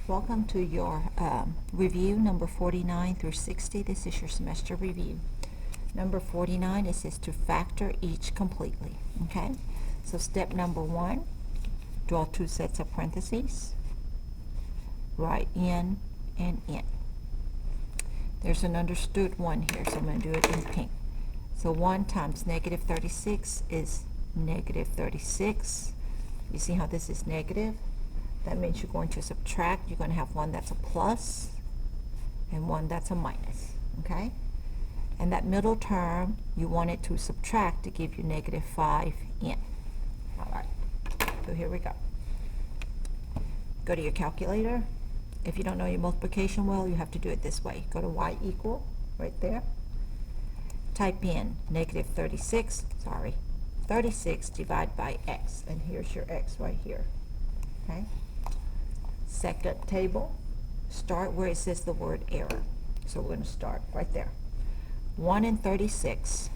Welcome to your review number 49 through 60. This is your semester review. Number 49, it says to factor each completely. Okay, so step number 1, draw 2 sets of parentheses, write in and in. There's an understood one here, so I'm going to do it in pink. So 1 times negative 36 is negative 36. You see how this is negative? That means you're going to subtract. You're going to have one that's a plus and one that's a minus, okay? And that middle term, you want it to subtract to give you negative 5n. All right, so here we go. Go to your calculator. If you don't know your multiplication well, you have to do it this way. Go to y equal, right there. Type in negative 36 divided by x, and here's your x right here, okay? Second table, start where it says the word error. So we're going to start right there. 1 and 36.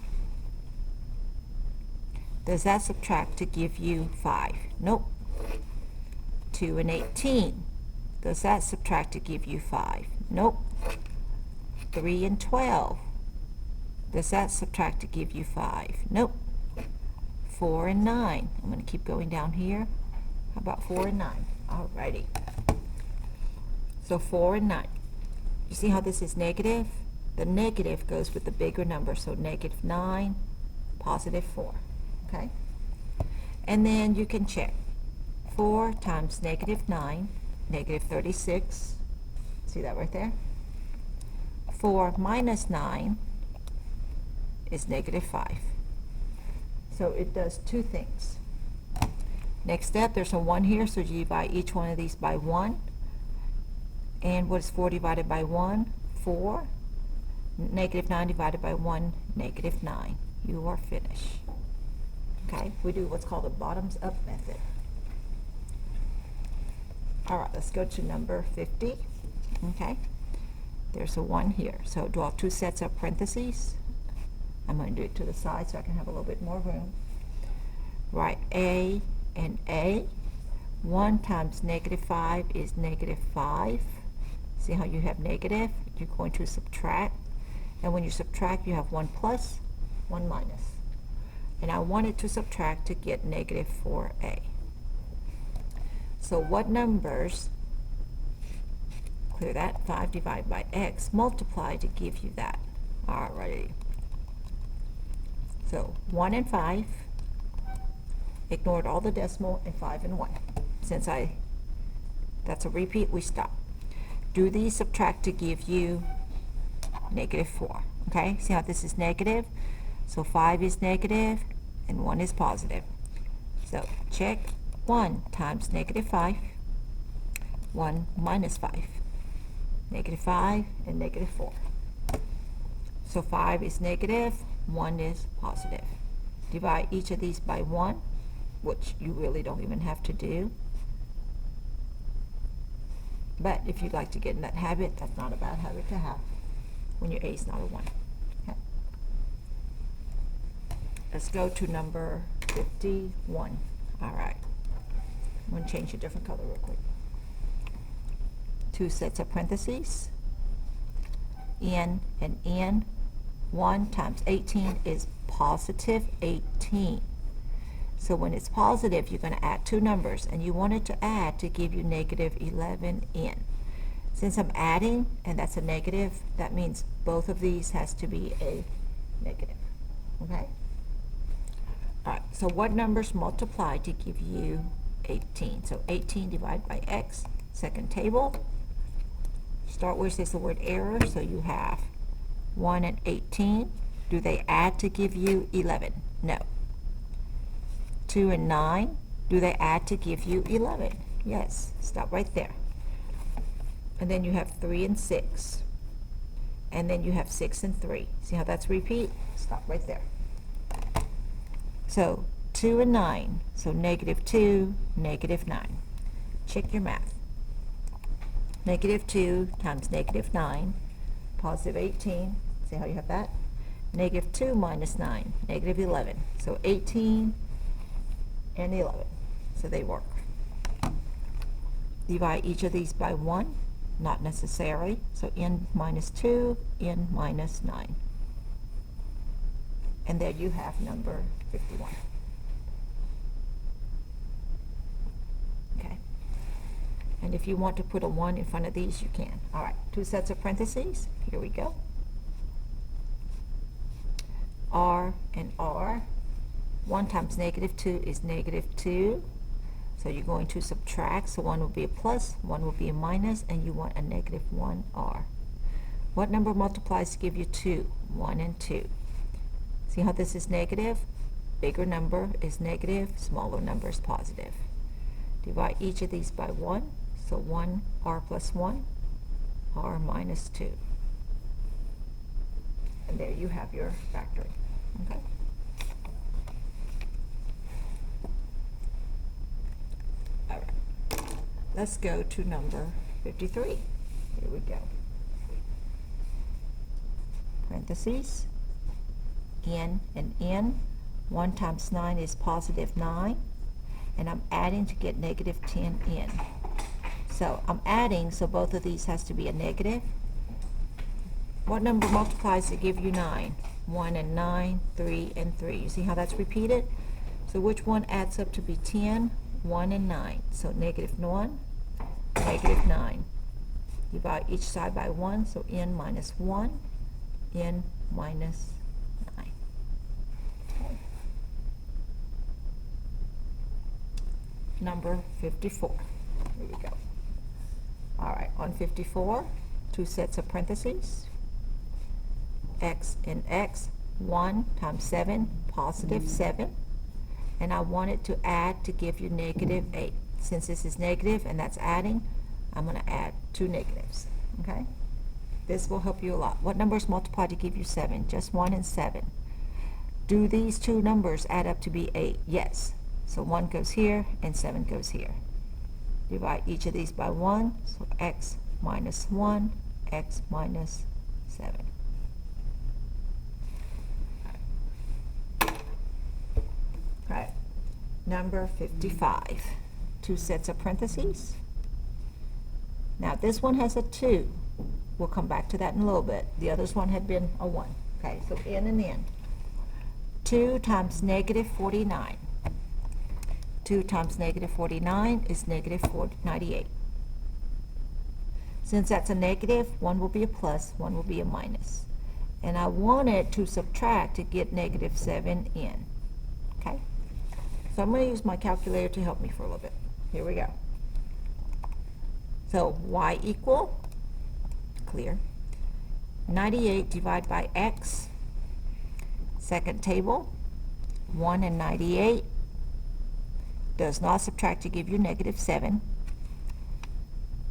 Does that subtract to give you 5? Nope. 2 and 18. Does that subtract to give you 5? Nope. 3 and 12. Does that subtract to give you 5? Nope. 4 and 9. I'm going to keep going down here. How about 4 and 9? Alrighty. So 4 and 9. You see how this is negative? The negative goes with the bigger number, so negative 9, positive 4. Okay? And then you can check. 4 times negative 9, negative 36. See that right there? 4 minus 9 is negative 5. So it does two things. Next step, there's a 1 here, so you divide each one of these by 1. And what is 4 divided by 1? 4. Negative 9 divided by 1, negative 9. You are finished. Okay, we do what's called a bottoms up method. All right, let's go to number 50. Okay, there's a 1 here. So draw 2 sets of parentheses. I'm going to do it to the side so I can have a little bit more room. Write A and A. 1 times negative 5 is negative 5. See how you have negative? You're going to subtract. And when you subtract, you have 1 plus, 1 minus. And I wanted to subtract to get negative 4a. So what numbers, clear that, 5 divided by x, multiply to give you that? Alrighty. So 1 and 5, ignored all the decimal, and 5 and 1. Since that's a repeat, we stop. Do these subtract to give you negative 4. Okay, see how this is negative? So 5 is negative and 1 is positive. So check 1 times negative 5, 1 minus 5. Negative 5 and negative 4. So 5 is negative, 1 is positive. Divide each of these by 1, which you really don't even have to do. But if you'd like to get in that habit, that's not a bad habit to have when your A is not a 1. Okay. Let's go to number 51. All right. I'm going to change a different color real quick. 2 sets of parentheses. In and in. 1 times 18 is positive 18. So when it's positive, you're going to add 2 numbers, and you want it to add to give you negative 11n. Since I'm adding, and that's a negative, that means both of these has to be a negative. Okay? All right, so what numbers multiply to give you 18? So 18 divided by x, second table. Start where it says the word error, so you have 1 and 18. Do they add to give you 11? No. 2 and 9, do they add to give you 11? Yes. Stop right there. And then you have 3 and 6. And then you have 6 and 3. See how that's repeat? Stop right there. So 2 and 9. So negative 2, negative 9. Check your math. Negative 2 times negative 9, positive 18. See how you have that? Negative 2 minus 9, negative 11. So 18 and 11. So they work. Divide each of these by 1, not necessary. So n minus 2, n minus 9. And there you have number 51. Okay. And if you want to put a 1 in front of these, you can. All right, 2 sets of parentheses. Here we go. R and R. 1 times negative 2 is negative 2. So you're going to subtract. So 1 will be a plus, 1 will be a minus, and you want a negative 1R. What number multiplies to give you 2? 1 and 2. See how this is negative? Bigger number is negative, smaller number is positive. Divide each of these by 1. So 1R plus 1, R minus 2. And there you have your factoring. Okay. All right. Let's go to number 53. Here we go. Parentheses, n and n. 1 times 9 is positive 9. And I'm adding to get negative 10n. So I'm adding, so both of these has to be a negative. What number multiplies to give you 9? 1 and 9, 3 and 3. You see how that's repeated? So which one adds up to be 10? 1 and 9. So negative 1, negative 9. Divide each side by 1, so n minus 1, n minus 9. Okay. Number 54. Here we go. All right, on 54, 2 sets of parentheses. X and X, 1 times 7, positive 7. And I want it to add to give you negative 8. Since this is negative and that's adding, I'm going to add 2 negatives. Okay? This will help you a lot. What numbers multiply to give you 7? Just 1 and 7. Do these 2 numbers add up to be 8? Yes. So 1 goes here and 7 goes here. Divide each of these by 1. So X minus 1, X minus 7. All right. Number 55. 2 sets of parentheses. Now this one has a 2. We'll come back to that in a little bit. The other one had been a 1. Okay, so n and n. 2 times negative 49. 2 times negative 49 is negative 98. Since that's a negative, 1 will be a plus, 1 will be a minus. And I wanted to subtract to get negative 7n. Okay? So I'm going to use my calculator to help me for a little bit. Here we go. So y equal, clear, 98 divided by x, second table, 1 and 98, does not subtract to give you negative 7,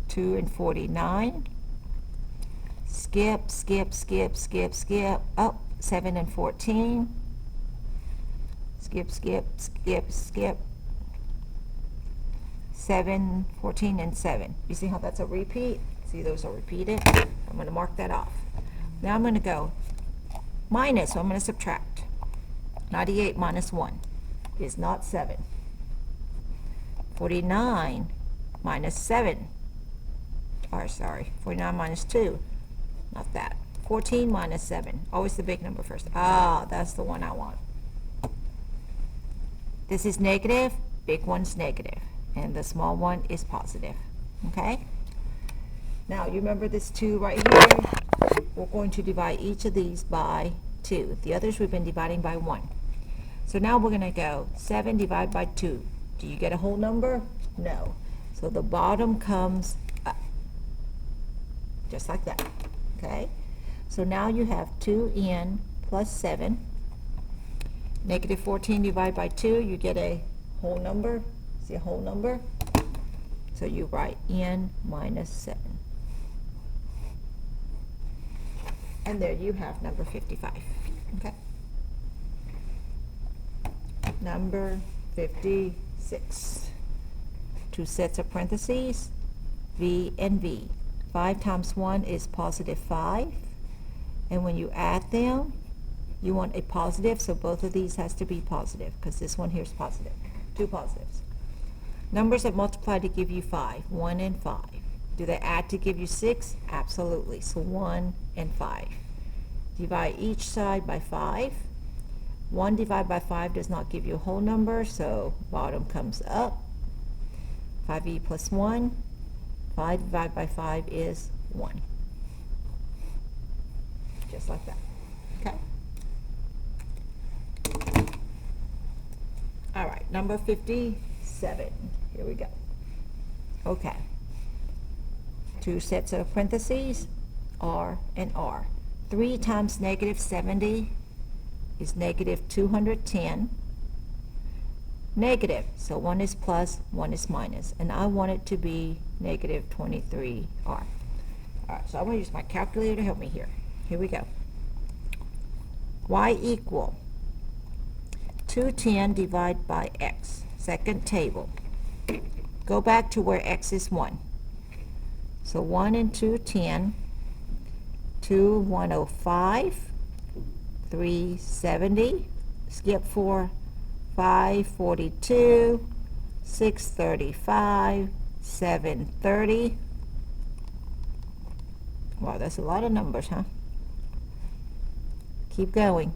2 and 49, skip, skip, skip, skip, skip, up, 7 and 14, skip, skip, skip, skip, 7, 14, and 7. You see how that's a repeat? See, those are repeated. I'm going to mark that off. Now I'm going to go minus, so I'm going to subtract. 98 minus 1 is not 7. 49 minus 7, or sorry, 49 minus 2, not that. 14 minus 7, always the big number first. Ah, that's the one I want. This is negative, big one's negative, and the small one is positive. Okay? Now, you remember this 2 right here? We're going to divide each of these by 2. The others we've been dividing by 1. So now we're going to go 7 divided by 2. Do you get a whole number? No. So the bottom comes up. Just like that. Okay? So now you have 2n plus 7. Negative 14 divided by 2, you get a whole number. See a whole number? So you write n minus 7. And there you have number 55. Okay? Number 56. 2 sets of parentheses, v and v. 5 times 1 is positive 5. And when you add them, you want a positive, so both of these has to be positive, because this one here is positive. 2 positives. Numbers that multiply to give you 5, 1 and 5. Do they add to give you 6? Absolutely. So 1 and 5. Divide each side by 5. 1 divided by 5 does not give you a whole number, so bottom comes up. 5e plus 1. 5 divided by 5 is 1. Just like that. Okay? All right, number 57. Here we go. Okay. 2 sets of parentheses, R and R. 3 times negative 70 is negative 210. Negative, so 1 is plus, 1 is minus, and I want it to be negative 23R. All right, so I'm going to use my calculator to help me here. Here we go. Y equal 210 divided by x. Second table. Go back to where x is 1. So 1 and 210, 2, 105, 370, skip 4, 542, 635, 730. Wow, that's a lot of numbers, huh? Keep going.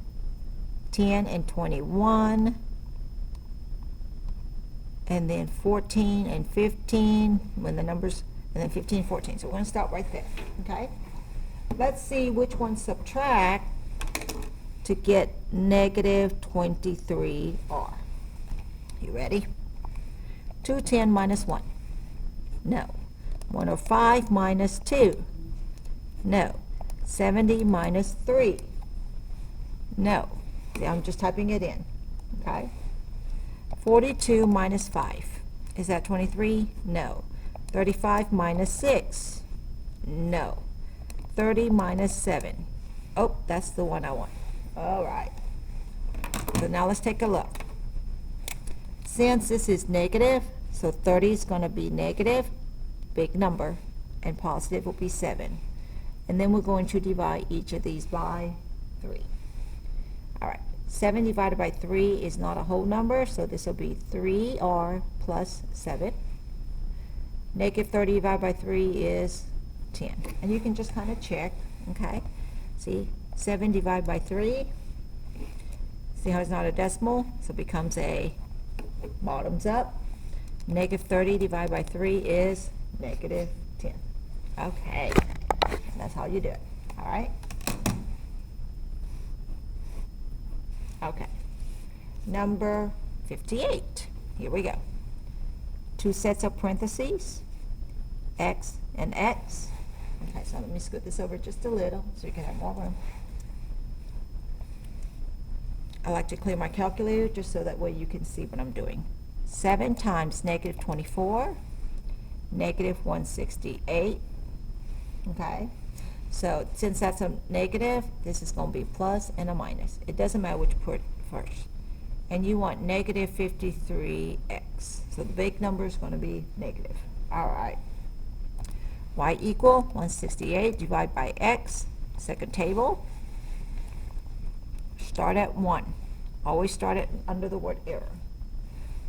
10 and 21, and then 14 and 15, when the numbers, and then 15, 14. So we're going to stop right there, okay? Let's see which one subtract to get negative 23R. You ready? 210 minus 1. No. 105 minus 2. No. 70 minus 3. No. See, I'm just typing it in. Okay? 42 minus 5. Is that 23? No. 35 minus 6. No. 30 minus 7. Oh, that's the one I want. All right. So now let's take a look. Since this is negative, so 30 is going to be negative, big number, and positive will be 7. And then we're going to divide each of these by 3. All right. 7 divided by 3 is not a whole number, so this will be 3R plus 7. Negative 30 divided by 3 is 10. And you can just kind of check, okay? See, 7 divided by 3. See how it's not a decimal? So it becomes a bottoms up. Negative 30 divided by 3 is negative 10. Okay. That's how you do it. All right? Okay. Number 58. Here we go. 2 sets of parentheses, x and x. Okay, so let me scoot this over just a little so you can have more room. I like to clear my calculator just so that way you can see what I'm doing. 7 times negative 24, negative 168. Okay, so since that's a negative, this is going to be plus and a minus. It doesn't matter which you put first. And you want negative 53x. So the big number is going to be negative. All right. Y equal 168 divided by x. Second table. Start at 1. Always start it under the word error.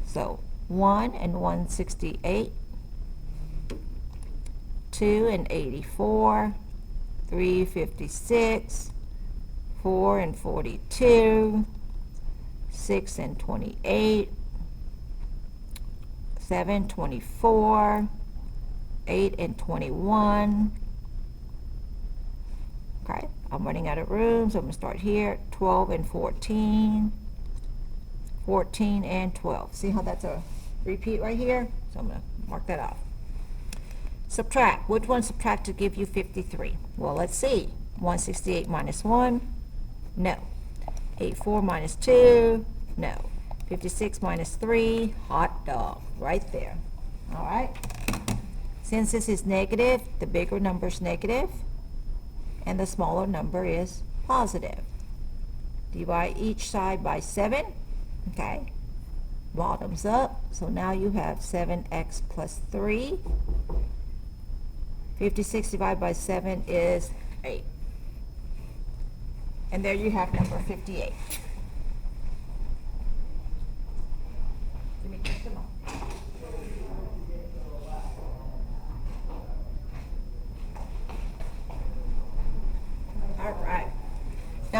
So 1 and 168. 2 and 84. 356. 4 and 42. 6 and 28. 7, 24. 8 and 21. Okay, I'm running out of room, so I'm going to start here. 12 and 14. 14 and 12. See how that's a repeat right here? So I'm going to mark that off. Subtract. Which one subtract to give you 53? Well, let's see. 168 minus 1. No. 84 minus 2. No. 56 minus 3. Hot dog. Right there. All right. Since this is negative, the bigger number is negative, and the smaller number is positive. Divide each side by 7. Okay. Bottoms up. So now you have 7x plus 3. 56 divided by 7 is 8. And there you have number 58. Give me just a moment.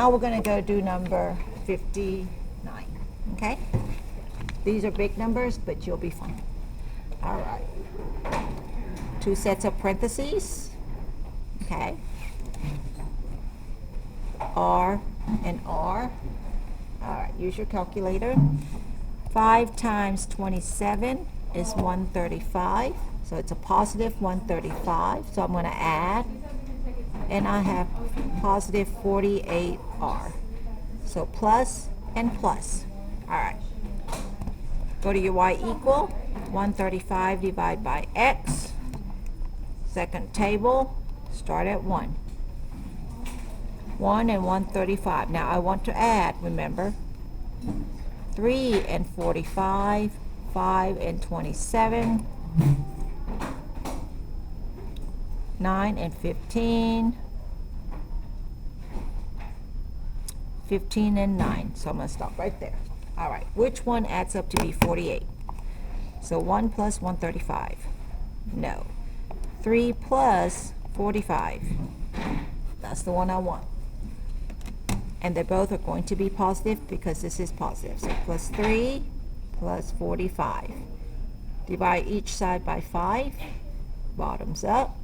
now we're going to go do number 59, okay? These are big numbers, but you'll be fine. All right. 2 sets of parentheses, okay? R and R. All right, use your calculator. 5 times 27 is 135, so it's a positive 135, so I'm going to add, and I have positive 48R. So plus and plus. All right. Go to your y equal, 135 divided by x. Second table, start at 1. 1 and 135. Now I want to add, remember, 3 and 45, 5 and 27, 9 and 15, 15 and 9. So I'm going to stop right there. All right, which one adds up to be 48? So 1 plus 135. No. 3 plus 45. That's the one I want. And they both are going to be positive because this is positive. So plus 3 plus 45. Divide each side by 5. Bottoms up.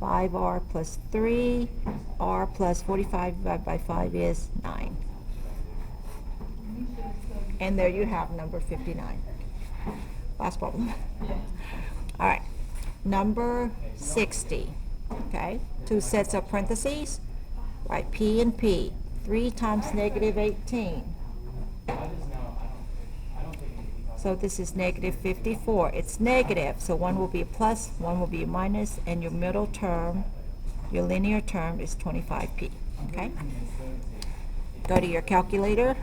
5R plus 3R plus 45 divided by 5 is 9. And there you have number 59. Last problem. All right. Number 60. Okay. 2 sets of parentheses. Write P and P. 3 times negative 18. So this is negative 54. It's negative, so one will be a plus, one will be a minus, and your middle term, your linear term, is 25p. Okay? Go to your calculator.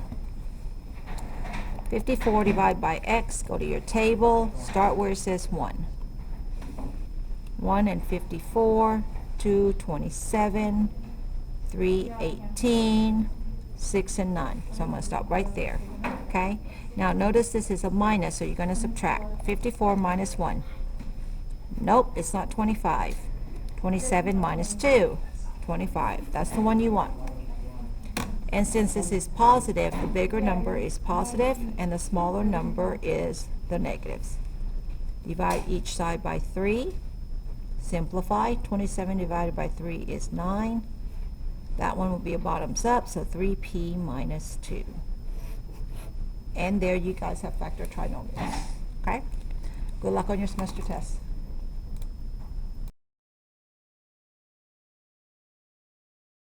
54 divided by x. Go to your table. Start where it says 1. 1 and 54, 2, 27, 3, 18, 6 and 9. So I'm going to stop right there. Okay? Now notice this is a minus, so you're going to subtract. 54 minus 1. Nope, it's not 25. 27 minus 2. 25. That's the one you want. And since this is positive, the bigger number is positive and the smaller number is the negatives. Divide each side by 3. Simplify. 27 divided by 3 is 9. That one will be a bottoms up, so 3p minus 2. And there you guys have factor trinomials. Okay? Good luck on your semester test.